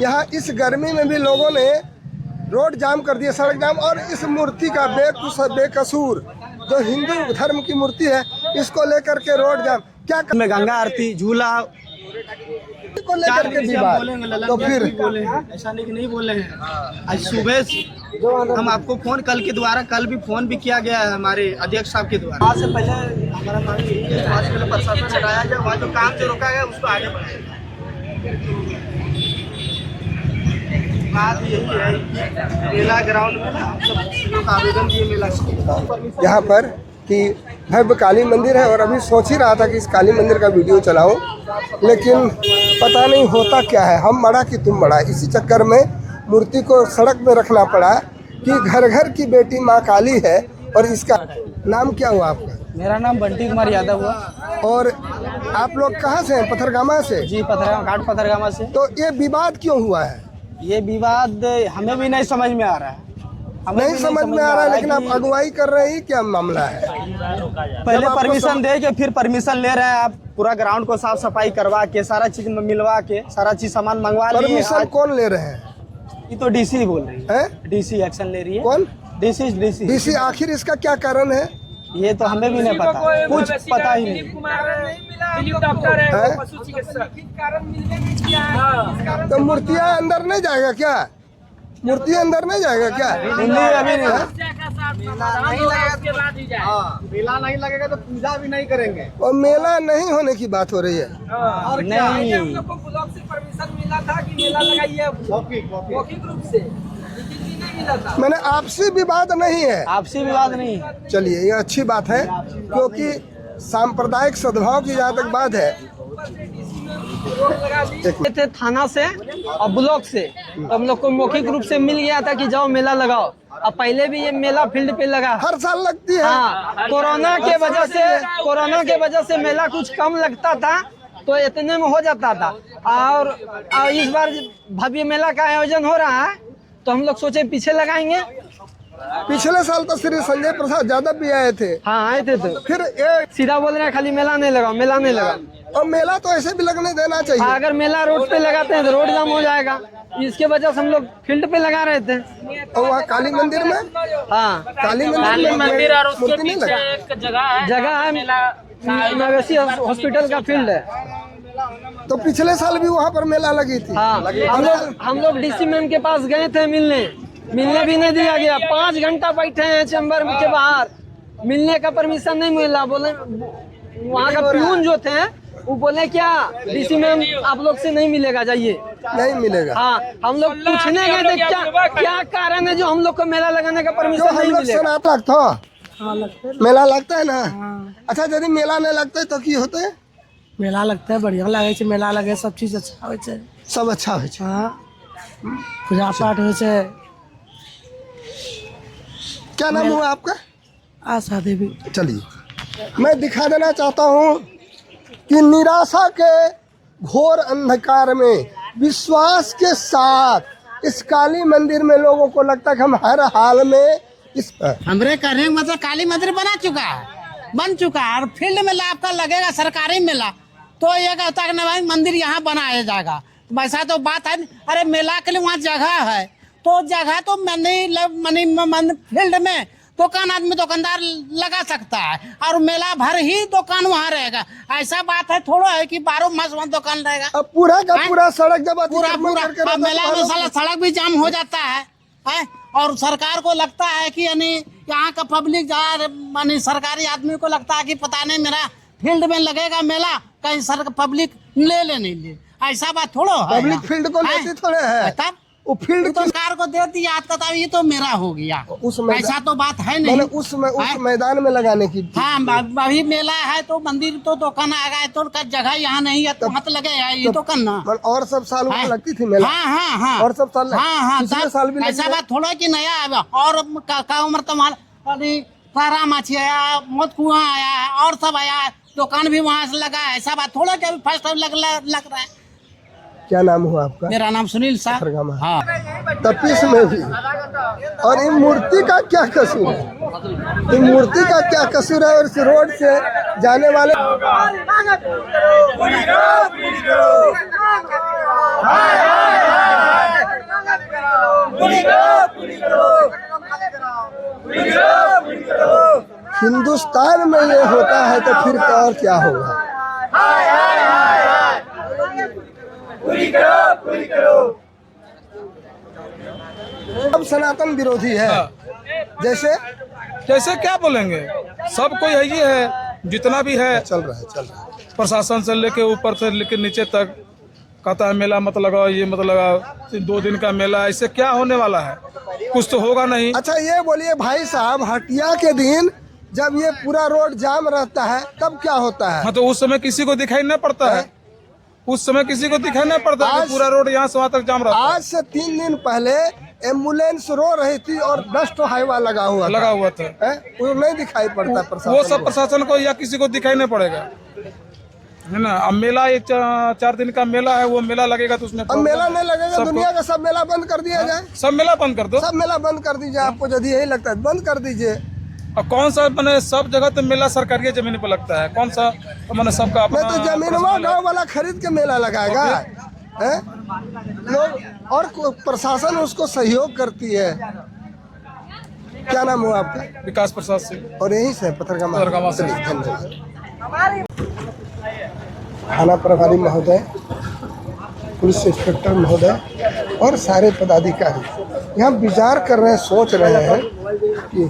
यहाँ इस गर्मी में भी लोगों ने रोड जाम कर दिया, सड़क जाम। और इस मूर्ति का बेकसूर जो हिंदू धर्म की मूर्ति है, इसको लेकर के रोड जाम। क्या में गंगा आरती, झूला को लेकर के विवाद, तो फिर ऐसा नहीं बोले हैं। आज सुबह हम आपको फोन कल भी फोन भी किया गया है हमारे अध्यक्ष साहब के द्वारा। आज से पहले हमारा मांग यही है, आज पहले प्रशासन हटाया जाए, वहाँ जो काम जो रोका गया उसको आगे बढ़ाया जाए। बात यही है कि मेला ग्राउंड में हम सब लोग आवेदन दिए मेला यहाँ पर कि भव्य काली मंदिर है। और अभी सोच ही रहा था कि इस काली मंदिर का वीडियो चलाऊं, लेकिन पता नहीं होता क्या है, हम बड़ा कि तुम बड़ा। इसी चक्कर में मूर्ति को सड़क में रखना पड़ा कि घर घर की बेटी माँ काली है। और इसका नाम क्या हुआ आपका? मेरा नाम बंटी कुमार यादव हुआ। और आप लोग कहाँ से हैं? पथरगामा से? जी, पथरगामा से। तो ये विवाद क्यों हुआ है? ये विवाद हमें भी नहीं समझ में आ रहा है। नहीं समझ में आ रहा है, लेकिन आप अगुवाई कर रहे हैं, क्या मामला है? पहले परमिशन दे के फिर परमिशन ले रहे हैं आप, पूरा ग्राउंड को साफ सफाई करवा के, सारा चीज मिलवा के, सारा चीज सामान मंगवा लिए। परमिशन कौन ले रहे हैं? ये तो डीसी बोल रही है। डीसी एक्शन ले रही है। कौन? डीसी। आखिर इसका क्या कारण है? ये तो हमें भी नहीं पता, कुछ पता ही नहीं। तो मूर्तियाँ अंदर नहीं जाएगा क्या? मूर्ति अंदर नहीं जाएगा क्या? अभी नहीं। मेला नहीं लगेगा तो पूजा भी नहीं करेंगे। और मेला नहीं होने की बात हो रही है। और नहीं, हम लोग को ब्लॉक से परमिशन मिला था कि मेला लगाइए मौखिक रूप से, लेकिन नहीं मिला था। मैंने आपसी विवाद नहीं है। आपसी विवाद नहीं है। चलिए, ये अच्छी बात है, क्योंकि सांप्रदायिक सद्भाव की जहाँ तक बात है। थे थाना से और ब्लॉक से, तो हम लोग को मौखिक रूप से मिल गया था कि जाओ मेला लगाओ। अब पहले भी ये मेला फील्ड पे लगा, हर साल लगती है। हाँ, कोरोना के वजह से मेला कुछ कम लगता था, तो इतने में हो जाता था। और इस बार भव्य मेला का आयोजन हो रहा है, तो हम लोग सोचे पीछे लगाएंगे। पिछले साल तो श्री संजय प्रसाद यादव भी आए थे। हाँ, आए थे। तो फिर ये सीधा बोल रहे हैं खाली मेला नहीं लगाओ। और मेला तो ऐसे भी लगने देना चाहिए। अगर मेला रोड पे लगाते हैं तो रोड जाम हो जाएगा, इसके वजह से हम लोग फील्ड पे लगा रहे थे। और वहाँ काली मंदिर में, हाँ, काली मंदिर और उसके पीछे एक जगह है मवेशी हॉस्पिटल का फील्ड है। तो पिछले साल भी वहाँ पर मेला लगी थी। हाँ, हम लोग डीसी मैम के पास गए थे मिलने भी नहीं दिया गया। 5 घंटा बैठे हैं चैम्बर के बाहर, मिलने का परमिशन नहीं मिला। बोले वहाँ का प्यून जो थे वो बोले क्या डीसी मैम आप लोग से नहीं मिलेगा, जाइए। नहीं मिलेगा। हाँ, हम लोग पूछने गए थे क्या कारण है जो हम लोग को मेला लगाने का परमिशन नहीं मिलेगा। मेला लगता है ना। अच्छा, यदि मेला नहीं लगता है तो की होते है? मेला लगता है, बढ़िया लगे छे। मेला लगे सब चीज अच्छा हो छे, सब अच्छा हो छे। हाँ, पूजा पाठ हो छे। क्या नाम हुआ आपका? आशा देवी। चलिए, मैं दिखा देना चाहता हूँ कि निराशा के घोर अंधकार में विश्वास के साथ इस काली मंदिर में लोगों को लगता है कि हम हर हाल में इस हमरे कहने का मतलब काली मंदिर बन चुका है और फील्ड मेला आपका लगेगा, सरकारी मेला, तो ये कहता है कि भाई मंदिर यहाँ बनाया जाएगा। तो वैसा तो बात है। अरे मेला के लिए वहाँ जगह है, तो जगह तो फील्ड में दुकानदार लगा सकता है और मेला भर ही दुकान वहाँ रहेगा। ऐसा बात है थोड़ा है कि 12 मास वहाँ दुकान रहेगा। अब पूरा का पूरा सड़क जब पूरा मेला में सड़क भी जाम हो जाता है। और सरकार को लगता है कि यानी यहाँ का पब्लिक यानी सरकारी आदमी को लगता है कि पता नहीं मेरा फील्ड में लगेगा मेला, कहीं सर पब्लिक नहीं ले। ऐसा बात थोड़ा है। पब्लिक फील्ड को लेती थोड़े है, तब वो फील्ड तो सरकार को दे दिया, तो ये तो मेरा हो गया। ऐसा तो बात है नहीं। उस मैदान में लगाने की। हाँ, अभी मेला है तो मंदिर तो दुकान आ गए, तो जगह यहाँ नहीं है तो मत लगे ये तो करना। और सब साल वहाँ लगती थी मेला। हाँ, और सब साल। हाँ, साल भी ऐसा बात थोड़ा कि नया आया। और का उम्र तुम्हारा तारा माछी आया, मत कुआं आया और सब आया, दुकान भी वहाँ से लगा। ऐसा बात थोड़ा कि फर्स्ट टाइम लग रहा है। क्या नाम हुआ आपका? मेरा नाम सुनील शाह। हाँ, तपीस में भी। और इन मूर्ति का क्या कसूर है? इन मूर्ति का क्या कसूर है? और इस रोड से जाने वाले पूरी करो। हिंदुस्तान में ये होता है तो फिर और क्या होगा। अब सनातन विरोधी है। जैसे कैसे क्या बोलेंगे, सब कोई है ही है, जितना भी है चल रहा है प्रशासन से लेके ऊपर से लेके नीचे तक कहता है मेला मत लगाओ, ये मत लगाओ, 2 दिन का मेला, इससे क्या होने वाला है, कुछ तो होगा नहीं। अच्छा ये बोलिए भाई साहब, हटिया के दिन जब ये पूरा रोड जाम रहता है तब क्या होता है? हाँ तो उस समय किसी को दिखाई नहीं पड़ता है, उस समय किसी को दिखाई नहीं पड़ता है कि पूरा रोड यहाँ से वहाँ तक जाम रहता है। आज से 3 दिन पहले एम्बुलेंस रो रही थी और 10 हाईवा लगा हुआ था। वो नहीं दिखाई पड़ता प्रशासन वो सब प्रशासन को या किसी को दिखाई नहीं पड़ेगा, है ना। अब मेला एक 4 दिन का मेला है, वो मेला लगेगा तो उसमें अब मेला नहीं लगेगा, दुनिया का सब मेला बंद कर दिया जाए। सब मेला बंद कर दो, सब मेला बंद कर दीजिए, आपको यदि यही लगता है बंद कर दीजिए। और कौन सा मैंने सब जगह तो मेला सरकारी जमीन पर लगता है, कौन सा मैंने सबका अपना मैं तो जमीनवा गाँव वाला खरीद के मेला लगाएगा है? लोग और प्रशासन उसको सहयोग करती है। क्या नाम हुआ आपका? विकास प्रसाद सिंह। और यही से पत्रकामा से। धन्यवाद। थाना प्रभारी महोदय, पुलिस इंस्पेक्टर महोदय और सारे पदाधिकारी यहाँ विचार कर रहे हैं, सोच रहे हैं कि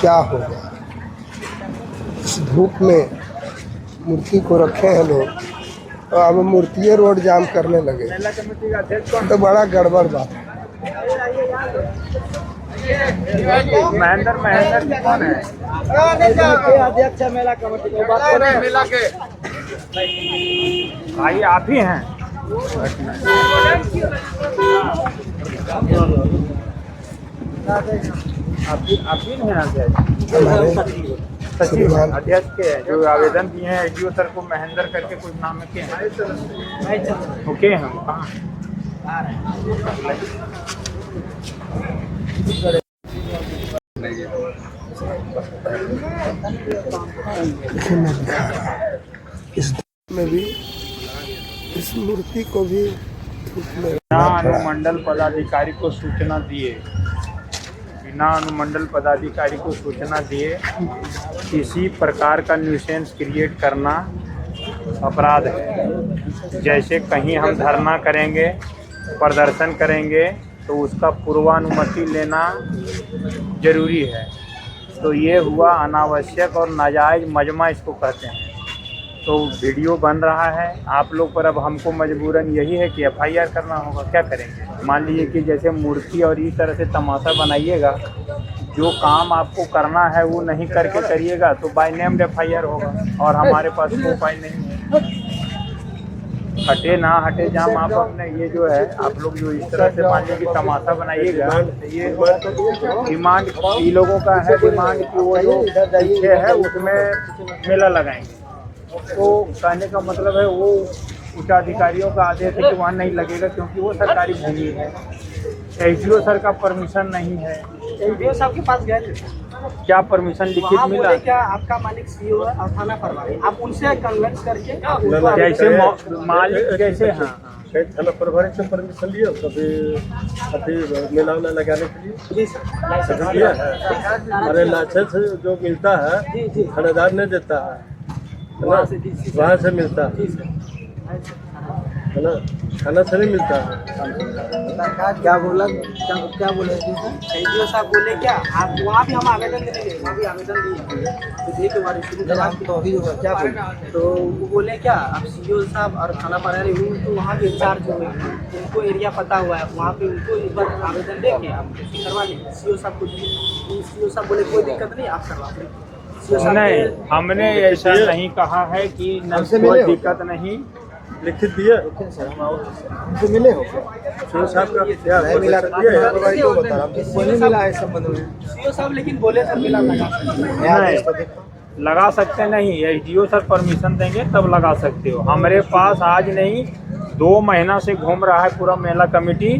क्या होगा। इस धूप में मूर्ति को रखे हैं लोग, तो अब मूर्ति रोड जाम करने लगे तो बड़ा गड़बड़ बात है। महेंद्र कौन है? अध्यक्ष मेला कमेटी को बात कर रहे हैं। मेला के भाई आप ही हैं? आप ही हैं सचिव अध्यक्ष के जो आवेदन दिए हैं एडीओ सर को, महेंद्र करके कुछ नाम के हैं। ओके हम कहाँ मैं दिखा रहा हूं। इस में भी इस मूर्ति को भी धूप में अनुमंडल पदाधिकारी को सूचना दिए, बिना अनुमंडल पदाधिकारी को सूचना दिए किसी प्रकार का न्यूसेंस क्रिएट करना अपराध है। जैसे कहीं हम धरना करेंगे, प्रदर्शन करेंगे तो उसका पूर्वानुमति लेना जरूरी है। तो ये हुआ अनावश्यक और नाजायज मजमा इसको कहते हैं। तो वीडियो बन रहा है आप लोग पर, अब हमको मजबूरन यही है कि FIR करना होगा। क्या करेंगे? मान लीजिए कि जैसे मूर्ति और इस तरह से तमाशा बनाइएगा, जो काम आपको करना है वो नहीं करके करिएगा तो बाय नेम FIR होगा, और हमारे पास कोई उपाय नहीं है। हटे ना हटे जाम, आप अपने ये जो है आप लोग जो इस तरह से मान लीजिए कि तमाशा बनाइएगा, ये डिमांड इन लोगों का है, डिमांड की वो जो पीछे है उसमें मेला लगाएंगे। तो कहने का मतलब है वो उच्चाधिकारियों का आदेश है कि वहाँ नहीं लगेगा क्योंकि वो सरकारी भूमि है। SDO सर का परमिशन नहीं है। SDO साहब के पास गए थे, क्या परमिशन लिखित मिला? क्या आपका मालिक CO है और थाना प्रभारी, आप उनसे कन्वेंस करके जैसे मालिक जैसे हाँ थाना प्रभारी से परमिशन लिया कभी मेला वेला लगाने के लिए? दिया है। अरे लाइसेंस जो मिलता है थानेदार ने देता है ना, वहाँ से मिलता है ना, थाना से नहीं मिलता है। क्या बोला, क्या बोले SDO साहब? बोले क्या आप वहाँ भी हम आवेदन देंगे, वहाँ भी आवेदन दिए तो क्या बोले? तो वो बोले क्या आप CO साहब और थाना प्रभारी तो वहाँ भी इंचार्ज हुए, उनको एरिया पता हुआ है, वहाँ पे उनको एक बार आवेदन दे के आप करवा लेंगे। CO साहब को, CO साहब बोले कोई दिक्कत नहीं, आप करवा लेंगे। नहीं, हमने ऐसा नहीं कहा है कि कोई दिक्कत नहीं। लिखित दिया तो मिले हो साहब का क्या मिला है संबंध में? CO साहब लेकिन बोले सर मिला लगा सकते नहीं, SDO सर परमिशन देंगे तब लगा सकते हो। हमारे पास आज नहीं 2 महीना से घूम रहा है पूरा मेला कमेटी।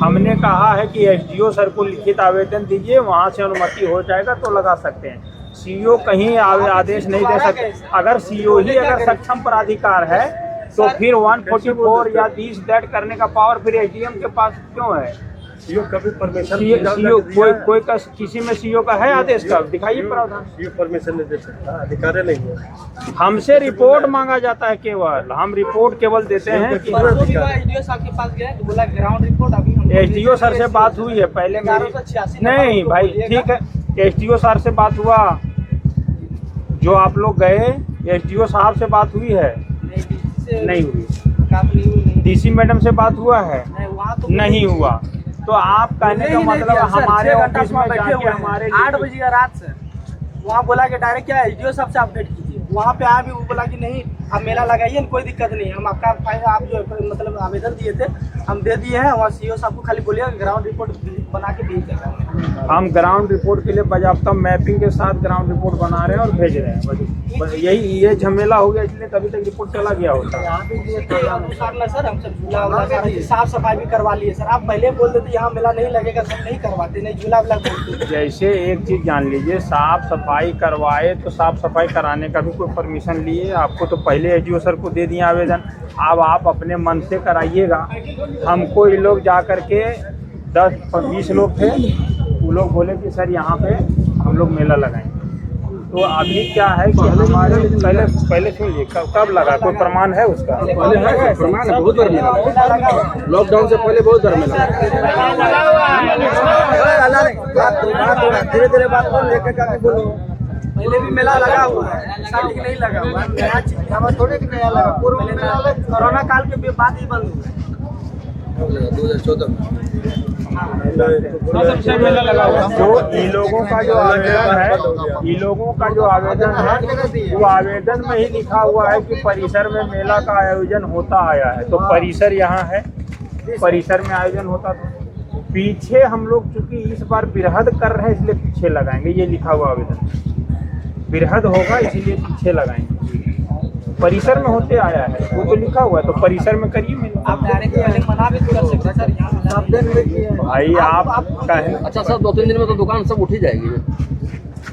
हमने कहा है कि SDO सर को लिखित आवेदन दीजिए, वहाँ से अनुमति हो जाएगा तो लगा सकते हैं। CO कहीं आदेश नहीं दे सकते। अगर CO ही अगर सक्षम प्राधिकार है तो फिर 144 या 30 दैट करने का पावर फिर SDM के पास क्यों है? सीओ कभी परमिशन सीओ कोई का किसी में सीओ का है आदेश का दिखाइए प्रावधान। सीओ परमिशन नहीं दे सकता, अधिकार नहीं है। हमसे रिपोर्ट मांगा जाता है, केवल हम रिपोर्ट केवल देते हैं कि एसडीओ साहब के पास गए तो बोला ग्राउंड रिपोर्ट अभी हम एसडीओ सर से बात हुई है पहले मेरी। 1186 नहीं भाई ठीक है, एसडीओ सर से बात हुआ, जो आप लोग गए एसडीओ साहब से बात हुई है? नहीं हुई। डीसी मैडम से बात हुआ है? नहीं हुआ। तो आप कहने का मतलब हमारे ऑफिस में जाके हमारे 8 बजे का रात से वहाँ बोला कि डायरेक्ट क्या एसडीओ साहब से अपडेट कीजिए। वहाँ पे आया भी वो बोला कि नहीं आप मेला लगाइए, कोई दिक्कत नहीं, हम आपका फाइल आप जो मतलब आवेदन दिए थे हम दे दिए हैं। वहाँ सीओ साहब को खाली बोलिए ग्राउंड रिपोर्ट बना के भेज देगा। हम ग्राउंड रिपोर्ट के लिए बाजाब्ता मैपिंग के साथ ग्राउंड रिपोर्ट बना रहे हैं और भेज रहे हैं। बस यही ये झमेला हो गया, इसलिए तभी तक रिपोर्ट चला गया होता। सर हम सब झूला वूला साफ सफाई भी करवा लिए सर। आप पहले बोल देते यहाँ मेला नहीं लगेगा, सब नहीं करवाते, नहीं झूला वूला बोलते। जैसे एक चीज जान लीजिए, साफ सफाई करवाए तो साफ सफाई कराने का भी कोई परमिशन लिए? आपको तो पहले एसडीओ सर को दे दिया आवेदन, अब आप अपने मन से कराइएगा। हमको ये लोग जा करके 10-20 लोग थे, वो लोग बोले कि सर यहाँ पे हम लोग मेला लगाएंगे। तो अभी क्या है कि हमारे पहले सुनिए, कब लगा, कोई प्रमाण है उसका? प्रमाण है, बहुत बार मिला, लॉकडाउन से पहले बहुत बार मिला। धीरे धीरे बात बोलो। पहले भी मेला लगा हुआ है, स्टार्टिंग नहीं लगा हुआ है, नया चीज हमारा थोड़े कि नया लगा। पूर्व में कोरोना काल के बाद ही बंद हुआ है 2014 सबसे मेला लगा हुआ। जो इन लोगों का जो आवेदन है, इन लोगों का जो आवेदन है वो आवेदन में ही लिखा हुआ है कि परिसर में मेला का आयोजन होता आया है। तो परिसर यहाँ है, परिसर में आयोजन होता था। पीछे हम लोग चूंकि इस बार बिरहद कर रहे हैं इसलिए पीछे लगाएंगे, ये लिखा हुआ आवेदन। बिरहद होगा इसलिए पीछे लगाएंगे, परिसर में होते आया है वो तो लिखा हुआ है, तो परिसर में करिए मेला। आप डायरेक्ट पहले मना भी कर सकते हैं सर, यहाँ भाई आप कहें अच्छा सर 2-3 दिन में तो दुकान सब उठ ही जाएगी।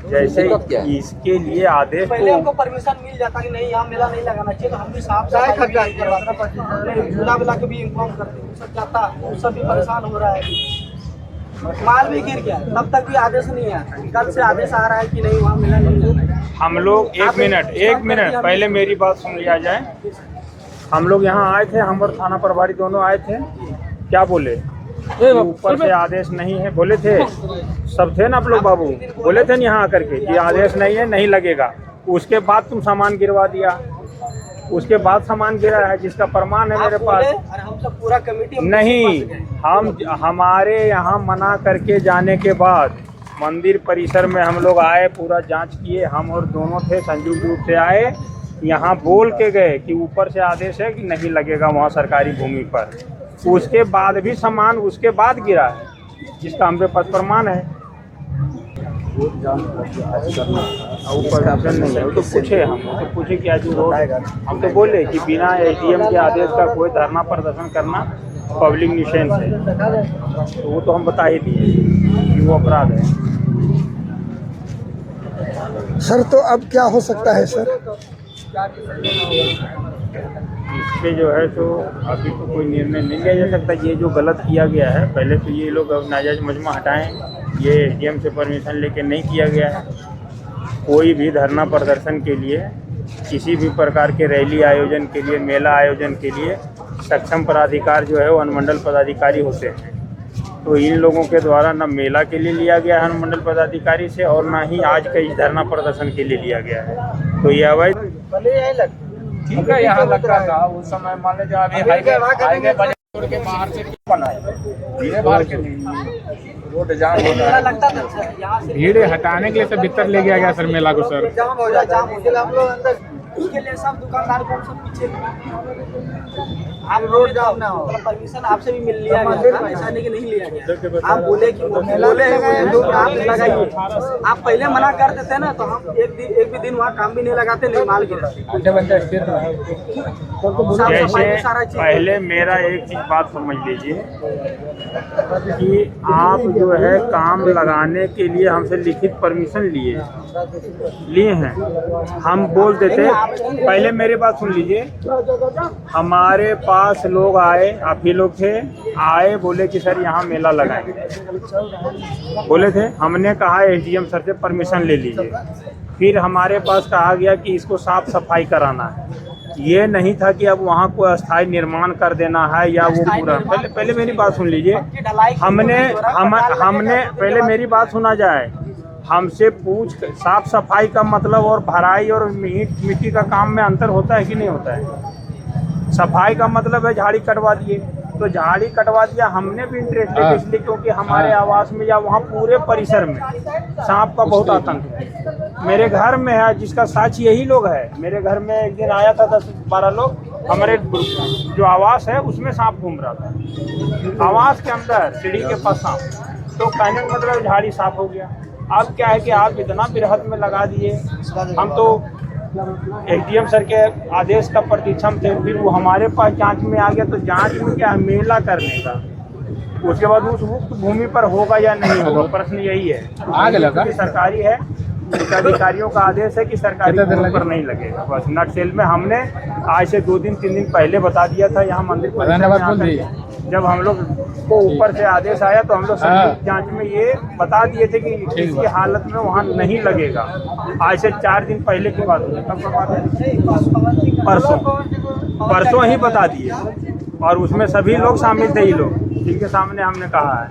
जैसे इसके लिए आदेश पहले हमको परमिशन मिल जाता कि नहीं यहाँ मेला नहीं लगाना चाहिए, तो हम भी साफ झूला बुला के भी इन्फॉर्म करते हैं, सब जाता वो सब भी परेशान हो रहा है। माल भी गिर गया, तब तक भी आदेश नहीं आया। कल से आदेश आ रहा है कि नहीं वहाँ मेला नहीं। हम लोग एक मिनट पहले मेरी बात सुन लिया जाए। हम लोग यहाँ आए थे, हम और थाना प्रभारी दोनों आए थे, क्या बोले? ऊपर से आदेश नहीं है बोले थे, सब थे ना आप लोग बाबू, बोले थे ना यहाँ आकर के कि आदेश नहीं है, नहीं लगेगा। उसके बाद तुम सामान गिरवा दिया, उसके बाद सामान गिरा है जिसका प्रमाण है मेरे पास। हम सब पूरा कमेटी नहीं, हम हमारे यहाँ मना करके जाने के बाद मंदिर परिसर में हम लोग आए, पूरा जांच किए, हम और दोनों थे, संयुक्त रूप से आए, यहाँ बोल के गए कि ऊपर से आदेश है कि नहीं लगेगा वहाँ सरकारी भूमि पर। उसके बाद भी सामान उसके बाद गिरा है जिसका हम पे पास प्रमाण है। परमिशन नहीं है, वो तो पूछे, हम तो पूछे कि आज रोड, हम तो बोले कि बिना एसडीएम के आदेश का कोई धरना प्रदर्शन करना पब्लिक न्यूसेंस है, तो वो तो हम बता ही दिए कि वो अपराध है। सर तो अब क्या हो सकता है सर? इसमें जो है तो अभी तो कोई निर्णय नहीं लिया जा सकता। ये जो गलत किया गया है, पहले तो ये लोग अब नाजायज मजमा हटाएं, ये एसडीएम से परमिशन लेके नहीं किया गया है। कोई भी धरना प्रदर्शन के लिए, किसी भी प्रकार के रैली आयोजन के लिए, मेला आयोजन के लिए सक्षम पदाधिकार जो है वो अनुमंडल पदाधिकारी होते हैं। तो इन लोगों के द्वारा न मेला के लिए लिया गया है अनुमंडल पदाधिकारी से, और ना ही आज के इस धरना प्रदर्शन के लिए लिया गया है। तो ये अवैध ठीक है, यहाँ लग रहा था उस समय, मान लीजिए हाईवे छोड़ के बाहर से भीड़े बाहर के रोड जाम लगता था सर, यहाँ से भीड़ हटाने के लिए सब भीतर ले गया सर मेला को सर। जाम हो जाए हम लोग अंदर, उसके लिए सब दुकानदार को सब पीछे आप रोड जाम ना हो, परमिशन आपसे भी मिल लिया गया था, ऐसा नहीं कि नहीं लिया गया। आप बोले कि आप लगाइए, आप पहले मना कर देते ना तो हम एक भी दिन वहाँ काम भी नहीं लगाते, नहीं माल गिरते। जैसे पहले मेरा एक चीज बात समझ लीजिए कि आप जो है काम लगाने के लिए हमसे लिखित परमिशन लिए हैं, हम बोल देते हैं पहले मेरी बात सुन लीजिए। हमारे पास लोग आए, आप ही लोग थे, आए बोले कि सर यहाँ मेला लगाएंगे, बोले थे। हमने कहा एसडीएम सर से परमिशन ले लीजिए। फिर हमारे पास कहा गया कि इसको साफ सफाई कराना है। ये नहीं था कि अब वहाँ को अस्थायी निर्माण कर देना है या वो पूरा। पहले मेरी बात सुन लीजिए। हमने पहले मेरी बात सुना जाए। हमसे पूछ, साफ सफाई का मतलब और भराई और मिट्टी का काम में अंतर होता है कि नहीं होता है? सफाई का मतलब है झाड़ी कटवा दिए, तो झाड़ी कटवा दिया। हमने भी इंटरेस्टेड इसलिए क्योंकि हमारे आवास में या वहाँ पूरे परिसर में सांप का बहुत आतंक है। मेरे घर में है, जिसका साक्ष यही लोग है। मेरे घर में एक दिन आया था 10-12 लोग। हमारे जो आवास है उसमें सांप घूम रहा था, आवास के अंदर सीढ़ी के पास सांप। तो कहने का मतलब झाड़ी साफ हो गया। अब क्या है कि आप इतना बिरहत में लगा दिए। हम तो एसडीएम सर के आदेश का प्रतीक्षा थे, फिर वो हमारे पास जांच में आ गया। तो जांच में क्या, मेला करने का, उसके बाद उस मुक्त भूमि पर होगा या नहीं होगा, प्रश्न यही है। आगे लगा सरकारी है, अधिकारियों का आदेश है कि सरकारी भूमि पर नहीं लगेगा। बस नटसेल में हमने आज से 2 दिन 3 दिन पहले बता दिया था यहाँ मंदिर परिसर। जब हम लोग को ऊपर से आदेश आया तो हम लोग सभी जांच में ये बता दिए थे कि किसी हालत में वहाँ नहीं लगेगा। आज से 4 दिन पहले की बात है। कब बात है? परसों ही बता दिए। और उसमें सभी लोग शामिल थे, ही लोग जिनके सामने हमने कहा है।